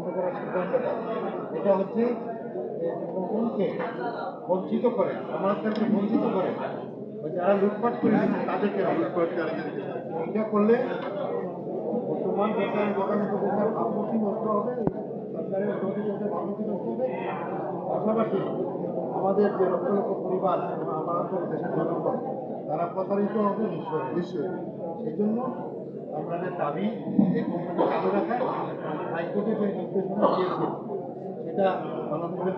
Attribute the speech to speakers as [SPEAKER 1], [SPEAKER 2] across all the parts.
[SPEAKER 1] বন্ধ করার সিদ্ধান্ত নেয়। এটা হচ্ছে কোনকে বঞ্চিত করে, আমাদেরকে বঞ্চিত করে, যারা লুটপাট করে নিচ্ছে তাদেরকে লুটপাটকারীদেরকে এটা করলে বর্তমান সরকারের গতানুগতিকতার ভাবমূর্তি নষ্ট হবে, সরকারের গতানুগতিকতার ভাবমূর্তি নষ্ট হবে। পাশাপাশি আমাদের যে লক্ষ লক্ষ পরিবার এবং আমাদের দেশের জনগণ তারা প্রতারিত হবে নিশ্চয়ই। সেই জন্য আপনাদের দাবি এই কোম্পানি চালু রাখা, হাইকোর্টে যে নির্দেশনা দিয়েছে সেটা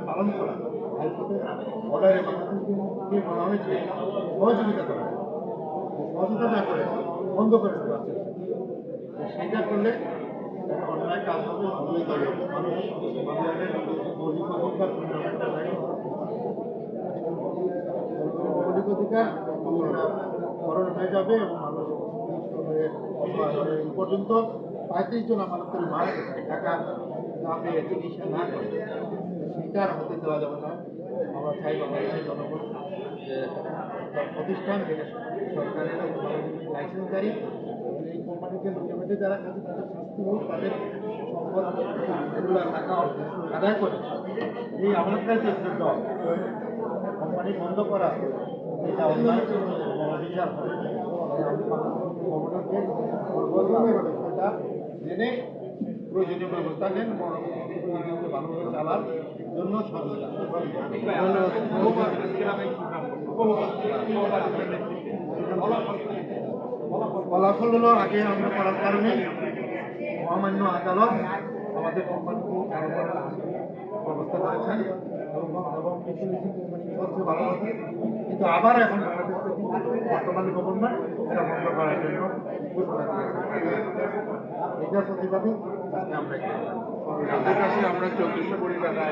[SPEAKER 1] পালন করা, হাইকোর্টের অর্ডারে বাংলাদেশকে বলা হয়েছে সহযোগিতা করা, সহযোগিতা না করে বন্ধ করে দেওয়া হচ্ছে। সেইটা করলে অন্যায় কাজ হবে, অন্যায় কাজ হবে, মানুষ বাংলাদেশের মৌলিক অধিকার মৌলিক অধিকার হরণ হয়ে যাবে এবং মানুষ এই পর্যন্ত 35 জন আমাদের মারা গেছে টাকা না পেয়ে, চিকিৎসা না করে। সেটা আর হতে দেওয়া যাবে না। আমরা চাই বাংলাদেশের জনগণ যে প্রতিষ্ঠান যেটা সরকারের লাইসেন্সদারি, এই কোম্পানিকে লিমিটে যারা কাছে তাদের শাস্তি হোক, তাদের সম্পদ টাকা আদায় করে এই আমাদের দল কোম্পানি বন্ধ করা এটা অন্যায় বিচার হবে। এটা জেনে প্রয়োজনীয় ব্যবস্থা নেন, ভালোভাবে চালার জন্য সহযোগিতা। ফলাফল হলো আগে আমরা করার কারণে মহামান্য আদালত আমাদের কোম্পানিকে ব্যবস্থা করেছেন এবং সবচেয়ে ভালো কথা, কিন্তু আবার এখন বাংলাদেশ বর্তমান গভর্নমেন্ট এটা বন্ধ করার জন্য ঘোষণা দিয়েছে। এটার প্রতিবাদে আমরা 1400 কোটি টাকা